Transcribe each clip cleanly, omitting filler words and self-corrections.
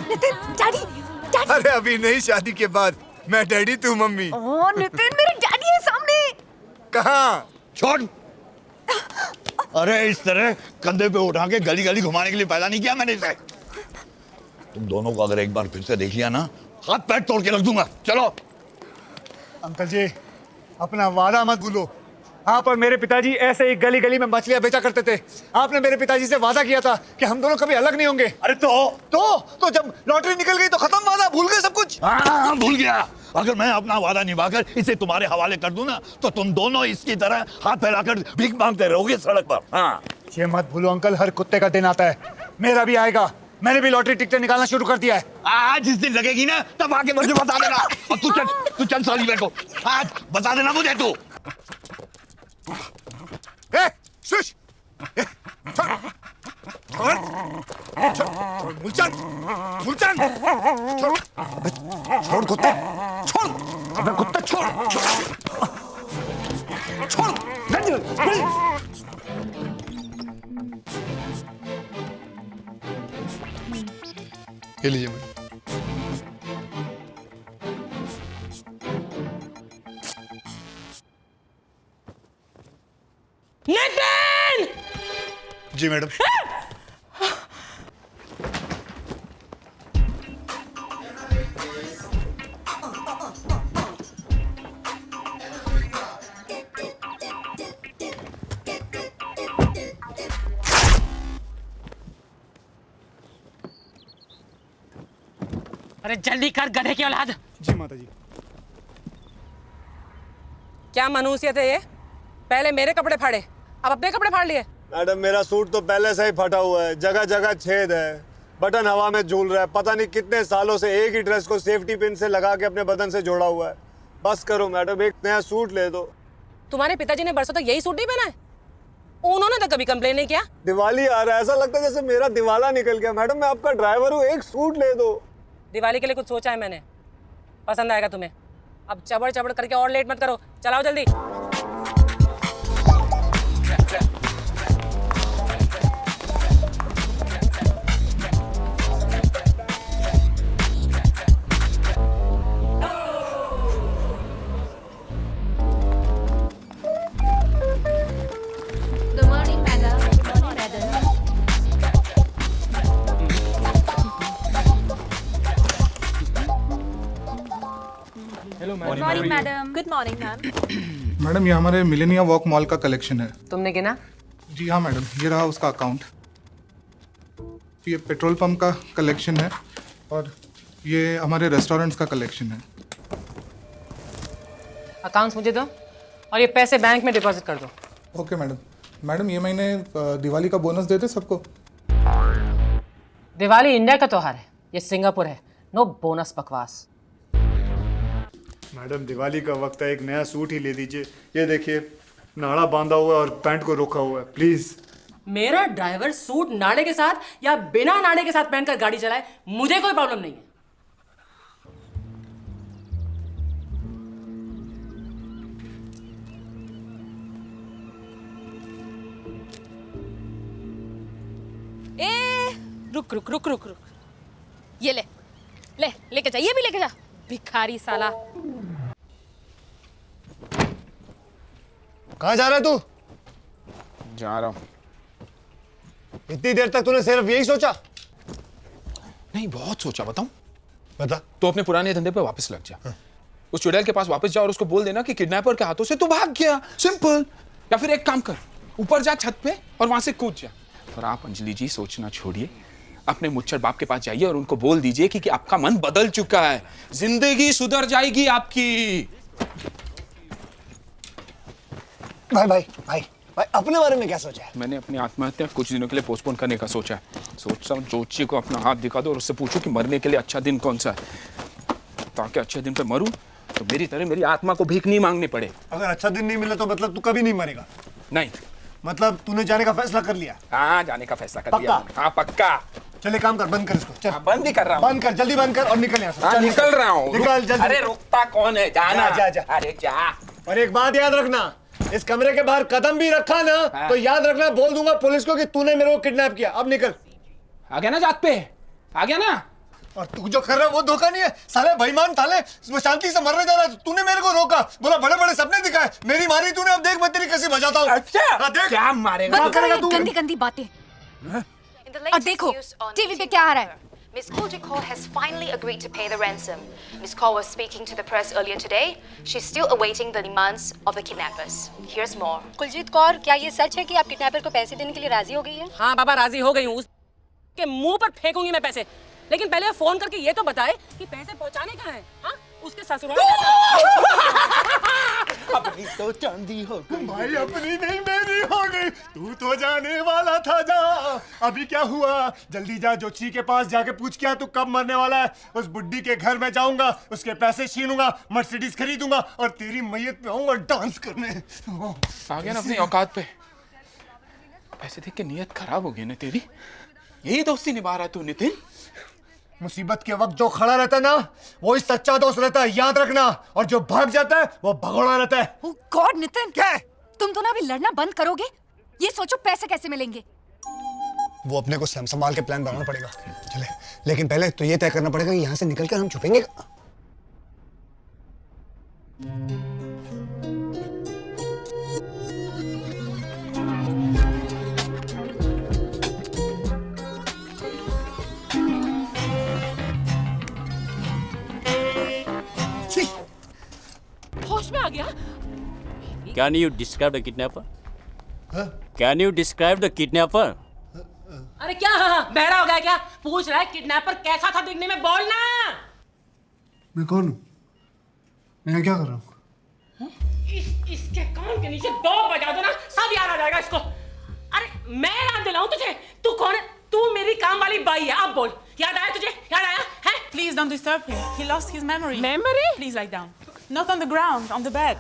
Nitin, daddy, daddy. अरे अभी नहीं, शादी के बाद मैं डैडी तू मम्मी। ओह नितिन, मेरे डैडी है सामने। कहाँ? छोड़। अरे इस तरह कंधे पे उठा के गली गली घुमाने के लिए पैदा नहीं किया मैंने इसे। तुम दोनों को अगर एक बार फिर से देख लिया ना, हाथ पैर तोड़ के रख दूंगा। चलो। अंकल जी, अपना वादा मत भूलो। आप और मेरे पिताजी ऐसे ही गली गली में मछलियां बेचा करते थे। आपने मेरे पिताजी से वादा किया था कि हम दोनों कभी अलग नहीं होंगे। अरे तो जब लॉटरी निकल गई तो खत्म वादा, भूल गए सब कुछ। हाँ, भूल गया। अगर मैं अपना वादा निभाकर इसे तुम्हारे हवाले कर दूं ना, तो तुम दोनों इसकी तरह हाथ फैलाकर भीख मांगते रहोगे सड़क पर। हाँ, ये मत भूलो अंकल, हर कुत्ते का दिन आता है, मेरा भी आएगा। मैंने भी लॉटरी टिकट निकालना शुरू कर दिया है। आज जिस दिन लगेगी ना, तब आके मुझे बता देना। और तू चल साली मेरे को आज बता देना मुझे तू। शुश! छोड़ मूलचंद, छोड़ कुत्ते, छोड़, अबे कुत्ते छोड़, ये लीजिए मैडम। नितिन! जी मैडम। अरे जल्दी कर गधे की औलाद। जी माता जी। क्या मनुष्यत है ये? पहले मेरे कपड़े फाड़े, अब अपने कपड़े फाड़ लिए। मैडम मेरा सूट तो पहले से ही फटा हुआ है, जगह जगह छेद है, बटन हवा में झूल रहा है। पता नहीं कितने सालों से एक ही ड्रेस को सेफ्टी पिन से लगा के अपने बदन से जोड़ा हुआ है। बस करो मैडम, एक नया सूट ले दो। तुम्हारे पिताजी ने बरसों तक यही सूट नहीं पहना है? उन्होंने तो कभी कंप्लेन नहीं किया। दिवाली आ रहा है, ऐसा लगता है जैसे मेरा दिवाला निकल गया। मैडम मैं आपका ड्राइवर हूँ, एक सूट ले दो। दिवाली के लिए कुछ सोचा है मैंने, पसंद आएगा तुम्हें। अब चबड़ चबड़ करके और लेट मत करो, चलाओ जल्दी। Good morning, madam. Good morning, madam. Hello Good morning, madam. Good morning, ma'am. Madam, ये हमारे मिलेनिया वॉक मॉल का कलेक्शन है। तुमने गिना? जी हाँ मैडम, ये रहा उसका अकाउंट। ये पेट्रोल पंप का कलेक्शन है और ये हमारे रेस्टोरेंट्स का कलेक्शन है। अकाउंट्स मुझे दो और ये पैसे बैंक में डिपॉजिट कर दो। Okay madam. मैडम, ये महीने दिवाली का बोनस देते सबको। दिवाली इंडिया का त्योहार है, ये सिंगापुर है। नो बोनस बकवास। मैडम दिवाली का वक्त है, एक नया सूट ही ले दीजिए। ये देखिए नाड़ा बांधा हुआ है और पैंट को रोका हुआ है, प्लीज। मेरा ड्राइवर सूट नाड़े के साथ या बिना नाड़े के साथ पहनकर गाड़ी चलाए, मुझे कोई प्रॉब्लम नहीं है। रुक रुक रुक रुक रुक, ये ले ले लेके जा, ये भी लेके जा, भिखारी साला। कहाँ जा रहा है तू? जा रहा हूँ। इतनी देर तक तूने सिर्फ यही सोचा? नहीं, बहुत सोचा। बताऊं? बता। तो अपने पुराने धंधे पे वापस लग जा। उस चुड़ैल के पास वापस जा और उसको बोल देना कि किडनैपर के हाथों से तू भाग गया। सिंपल। या फिर एक काम कर, ऊपर जा छत पे और वहां से कूद जा। और आप अंजलि जी सोचना छोड़िए, अपने मुच्चर बाप के पास जाइए और उनको बोल दीजिए कि आपका मन बदल चुका है, जिंदगी सुधर जाएगी आपकी। भाई भाई भाई भाई अपने बारे में क्या सोचा है? मैंने अपनी आत्महत्या कुछ दिनों के लिए पोस्टपोन करने का सोचा है। सोचता हूँ जोशी को अपना हाथ दिखा दो और उससे पूछो कि मरने के लिए अच्छा दिन कौन सा है, ताकि अच्छे दिन पे मरूं तो मेरी तरह मेरी आत्मा को भीख नहीं मांगनी पड़े। अगर अच्छा दिन नहीं मिला तो मतलब तू कभी नहीं मरेगा? नहीं। मतलब तूने जाने का फैसला कर लिया? हाँ, जाने का फैसला कर लिया। हाँ पक्का। चल एक काम कर, बंद कर इसको। चल बंद ही कर रहा हूँ। बंद कर, जल्दी बंद कर और निकल यहाँ से। हाँ, निकल रहा हूँ। निकल जल्दी। अरे रुकता कौन है, जाना। जा, जा। अरे जा। और एक बात याद रखना, इस कमरे के बाहर कदम भी रखा ना तो याद रखना, बोल दूंगा पुलिस को कि तूने मेरे को किडनैप किया। अब निकल। आ गया ना जात पे, आ गया ना। और तू जो कर रहा है वो धोखा नहीं है साले बेईमान साले, वो शांति से मरने जा रहा है, तूने मेरे को रोका, बोला बड़े बड़े सपने दिखाए, मेरी मारी तूने, अब देख मैं तेरी कैसे बजाता हूँ। अच्छा देख क्या मारेगा? बंद करो ये गंदी गंदी बातें। और देखो, टीवी पे क्या आ रहा है? Miss Kojiko has finally agreed to pay the ransom. Miss Kaur was speaking to the press earlier today. She's still awaiting the demands of the kidnappers. Here's more. Kuljeet Kaur, क्या ये सच है कि आप किडनैपर को पैसे देने के लिए राजी हो गई है? हाँ बाबा राजी हो गई हूँ, उसके मुंह पर फेंकूंगी मैं पैसे, लेकिन पहले फोन करके ये तो बताए कि पैसे पहुंचाने कहाँ हैं? हाँ उसके ससुराल अपनी तो चांदी हो गई। भाई अपनी नहीं मेरी हो गई, तू तो जाने वाला था जा, अभी क्या हुआ? जल्दी जा जोशी के पास जाके पूछ क्या तू कब मरने वाला है। उस बुड्ढी के घर में जाऊंगा, उसके पैसे छीनूंगा, मर्सिडीज खरीदूंगा और तेरी मैयत पे आऊंगा डांस करने। आ गया ना अपनी औकात पे। पैसे देख के नीयत खराब हो गई ना तेरी। यही दोस्ती निभा रहा तू नितिन? मुसीबत के वक्त जो खड़ा रहता है ना वो ही सच्चा दोस्त रहता है, याद रखना, और जो भाग जाता है वो भगोड़ा रहता है। ओह गॉड नितिन, क्या? तुम तो ना अभी लड़ना बंद करोगे? ये सोचो पैसे कैसे मिलेंगे। वो अपने को संभाल के प्लान बनाना पड़ेगा। चले, लेकिन पहले तो ये तय करना पड़ेगा कि यहाँ से निकलकर हम छुपेंगे। होश में आ गया। Can you describe the kidnapper? Can you describe the kidnapper? अरे क्या बहरा हो गया क्या? पूछ रहा है किडनैपर कैसा था दिखने में, बोलना। मैं कौन हूँ? मैं क्या कर रहा हूँ? इसके कान के नीचे दो बजा दो ना, सब याद आ जाएगा इसको। अरे मैं याद दिलाऊं तुझे? तू कौन है? तू मेरी काम वाली बाई है, अब बोल। याद आया तुझे? याद आया है? Please don't disturb him. He lost his memory. Memory? Please lie down. Not on the ground, on the bed.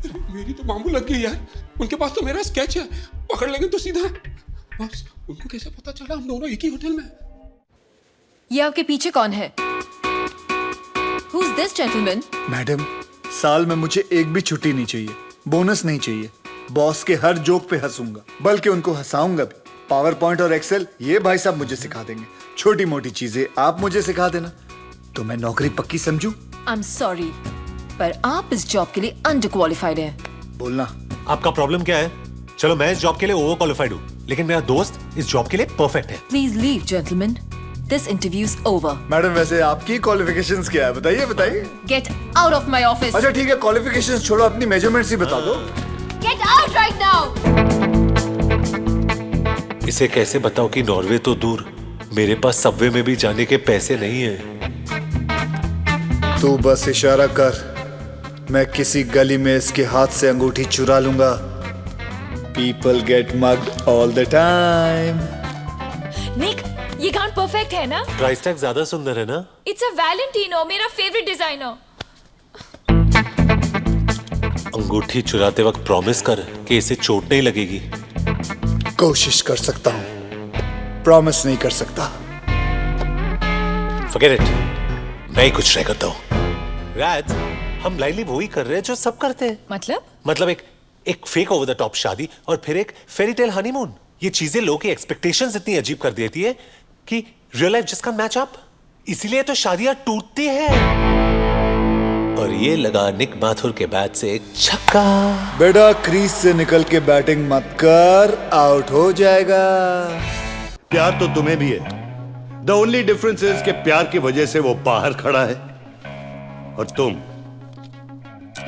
मेरी तो मामू लग गई यार। उनके पास तो मेरा स्केच है, पकड़ लेंगे तो सीधा। बस उनको कैसे पता चला हम दोनों एक ही होटल में? ये आपके पीछे कौन है? Who's this gentleman? मैडम, साल में मुझे एक भी छुट्टी नहीं चाहिए, बोनस नहीं चाहिए। बॉस के हर जोक पे हंसूंगा, बल्कि उनको हंसाऊंगा भी। पावर पॉइंट और एक्सेल ये भाई साहब मुझे सिखा देंगे, छोटी मोटी चीजें आप मुझे सिखा देना, तो मैं नौकरी पक्की समझूं। I'm sorry, पर आप इस जॉब के लिए अंडर क्वालिफाइड हैं। बोलना। आपका प्रॉब्लम क्या है? चलो मैं इस जॉब के लिए ओवर क्वालिफाइड हूँ, लेकिन मेरा दोस्त इस जॉब के लिए परफेक्ट है। Please leave, gentlemen. This interview's over. Madam वैसे आपकी क्वालिफिकेशंस क्या है? बताइए बताइए। Get out of my office. अच्छा ठीक है, क्वालिफिकेशंस छोड़ो, अपनी मेजरमेंट्स ही बता दो। Get out right now. इसे कैसे बताओ कि नॉर्वे तो दूर, मेरे पास सबवे में भी जाने के पैसे नहीं है। तू बस इशारा कर, मैं किसी गली में इसके हाथ से अंगूठी चुरा लूंगा। People get mugged all the time. Nick, ये गाउन परफेक्ट है ना? प्राइस टैग ज्यादा सुंदर है ना? It's a Valentino, मेरा फेवरेट डिजाइनर। अंगूठी चुराते वक्त प्रॉमिस कर कि इसे चोट नहीं लगेगी। कोशिश कर सकता हूँ, प्रॉमिस नहीं कर सकता। Forget it, मैं ही कुछ ट्राई करता हूँ। राज, हम लाइनली वही कर रहे हैं जो सब करते हैं। मतलब एक फेक ओवर द टॉप शादी और फिर एक फेरी टेल हनीमून। ये चीजें लोगों की एक्सपेक्टेशंस इतनी अजीब कर देती है कि रियल लाइफ जिसका मैच अप, इसीलिए तो शादियां टूटती हैं। और ये लगा निक माथुर के बैट से एक छक्का। बेटा क्रीज से निकल के बैटिंग मत कर, आउट हो जाएगा। प्यार तो तुम्हें भी है, द ओनली डिफरेंस इज कि प्यार की वजह से वो बाहर खड़ा है और तुम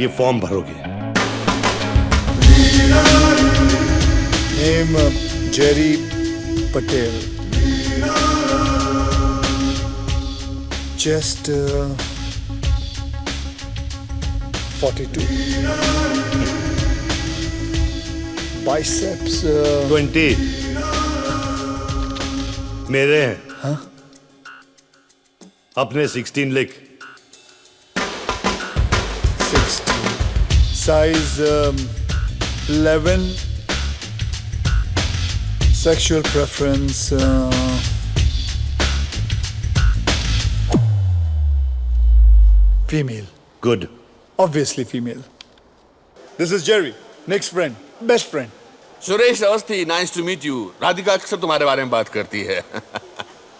ये फॉर्म भरोगे। Name Jerry Patel, just 42, biceps 20 मेरे हैं। हाँ? अपने 16 लिख। 16, size 11, sexual preference female. Good. Obviously female. This is Jerry, Nick's friend, best friend. Suresh Awasthi, nice to meet you. Radhika अक्सर तुम्हारे बारे में बात करती है।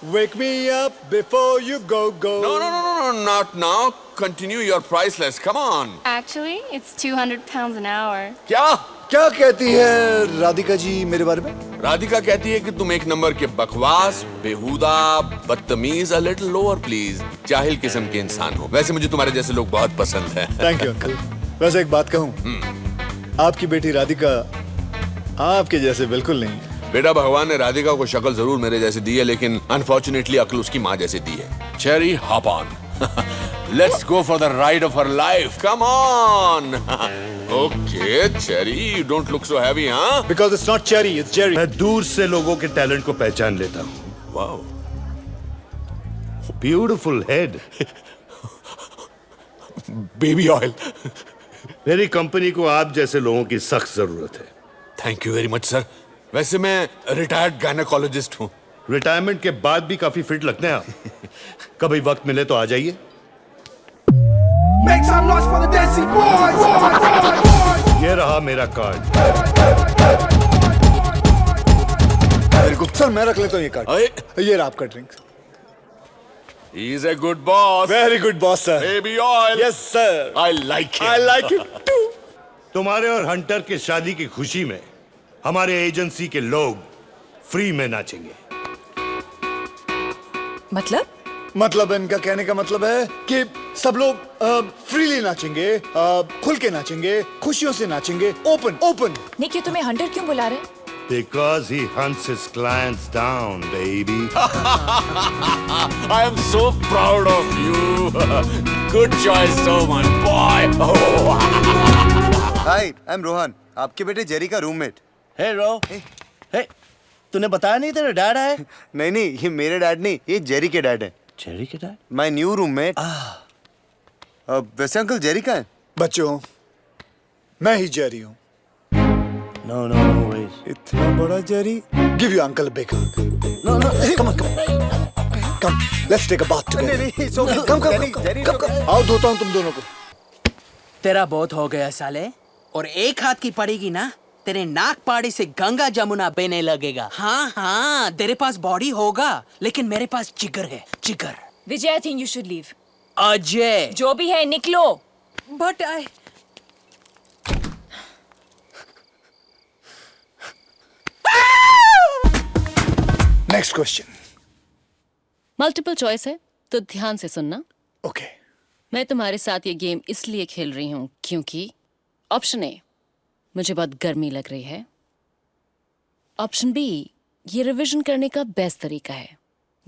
Wake me up before you go. No, not now. Continue your priceless. Come on. Actually, it's 200 pounds an hour. क्या कहती है राधिका जी मेरे बारे में? राधिका कहती है कि तुम एक नंबर के बकवास, बेहुदा, बदतमीज, a little lower please, जाहिल किस्म के इंसान हो। वैसे मुझे तुम्हारे जैसे लोग बहुत पसंद हैं। Thank you uncle. वैसे एक बात कहूँ, आपकी बेटी राधिका आपके जैसे बिल्कुल नहीं है। बेटा, भगवान ने राधिका को शक्ल जरूर मेरे जैसे दी है, लेकिन अनफॉर्चुनेटली अक्ल उसकी माँ जैसे दी है। Cherry, hop on. Let's go for the ride of her life. Come on. Okay, Cherry, you don't look so heavy, huh? Because it's not Cherry, it's Jerry. मैं दूर से लोगों के टैलेंट को पहचान लेता हूँ। Wow. Beautiful head. Baby oil. मेरी कंपनी को आप जैसे लोगों की सख्त जरूरत है। Thank you very much, sir. वैसे मैं रिटायर्ड गायनेकोलॉजिस्ट हूँ। रिटायरमेंट के बाद भी काफी फिट लगते हैं आप। कभी वक्त मिले तो आ जाइए। Make some noise for the Desi boys. ये रहा मेरा कार्ड। वेरी गुड सर, मैं रख लेता हूँ ये कार्ड। ये रहा आपका drink. He's a good boss. Very good boss, sir. Baby oil. Yes, sir. I like him. I like him too. तुम्हारे और हंटर के शादी की खुशी में हमारे एजेंसी के लोग फ्री में नाचेंगे। मतलब इनका कहने का मतलब है कि सब लोग फ्रीली नाचेंगे, खुल के नाचेंगे, खुशियों से नाचेंगे, ओपन। निक, ये तुम्हें हंटर क्यों बुला रहे? Because he hunts his clients down, baby. I am so proud of you. Good choice, Soman, boy. Hi, I am Rohan, आपके बेटे जेरी का रूममेट। हे रो, हे, तूने बताया नहीं तेरा डैड है? नहीं, ये मेरे डैड नहीं, ये जेरी के डैड है। जेरी के डैड? My new roommate. वैसे अंकल जेरी का है? बच्चों, मैं ही जेरी हूँ। No, wait. इतना बड़ा Jerry? Give your uncle a big hug. No. Come, let's take a bath together. नहीं, it's okay. Come. आओ, धोता हूँ तुम दोनों को। तेरा बहुत हो गया साले, और एक हाथ की पड़ेगी ना, तेरे नाक पाड़ी से गंगा जमुना बहने लगेगा। हाँ, तेरे पास बॉडी होगा, लेकिन मेरे पास जिगर है, जिगर। विजय, I think you should leave. Ajay, जो भी है निकलो। But I... Next question. Multiple choice है, तो ध्यान से सुनना। Okay. मैं तुम्हारे साथ ये गेम इसलिए खेल रही हूँ क्योंकि ऑप्शन ए, मुझे बहुत गर्मी लग रही है। ऑप्शन बी, ये रिवीजन करने का बेस्ट तरीका है।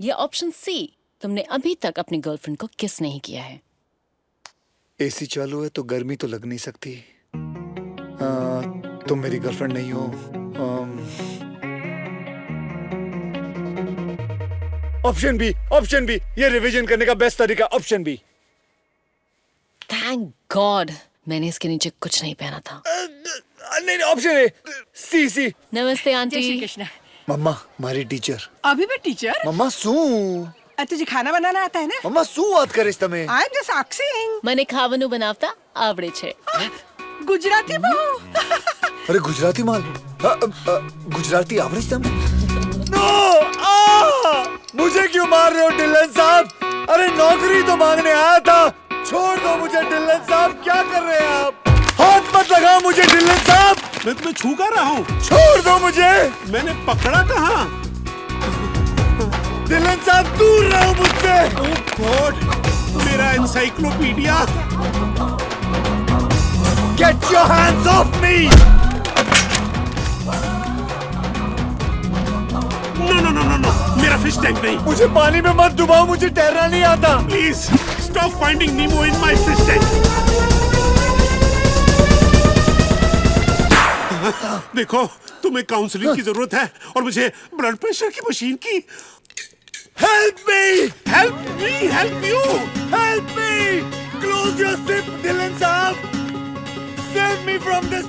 या ऑप्शन सी, तुमने अभी तक अपनी गर्लफ्रेंड को किस नहीं किया है। एसी चालू है तो गर्मी तो लग नहीं सकती। तुम मेरी गर्लफ्रेंड नहीं हो। ऑप्शन बी, ये रिवीजन करने का बेस्ट तरीका, ऑप्शन बी। थैंक गॉड मैंने इसके नीचे कुछ नहीं पहना था। नहीं, ऑप्शन ए, सी। नमस्ते आंटी। श्री कृष्ण। मम्मा, हमारी टीचर। अभी भी टीचर? मम्मा सू। तुझे खाना बनाना आता है ना? मम्मा सू बात करे તમે? I am just asking. મને ખાવાનું બનાવતા આવડે છે। गुजराती बहू। अरे गुजराती माल। गुजराती आवड़े तम? नो! मुझे क्यों मार रहे हो डिलन साहब? अरे नौकरी तो मांगने आया था। छोड़ दो मुझे डिलन साहब, क्या कर रहे हैं आप? हाथ मत लगाओ मुझे डिलन साहब। मैं तुम्हें छू कर रहा हूँ। छोड़ दो मुझे। मैंने पकड़ा कहाँ? डिलन साहब दूर रहो मुझसे। ओह गॉड, मेरा encyclopedia. Get your hands off me! No, मेरा फिश टैंक नहीं। मुझे पानी में मत डुबाओ, मुझे तैरना नहीं आता। Please stop finding Nemo in my fish tank. देखो, तुम्हें काउंसलिंग की जरूरत है और मुझे ब्लड प्रेशर की मशीन की। Help me! Help me! Help you! Help me! Close your zip, Dylan साहब. Save me from this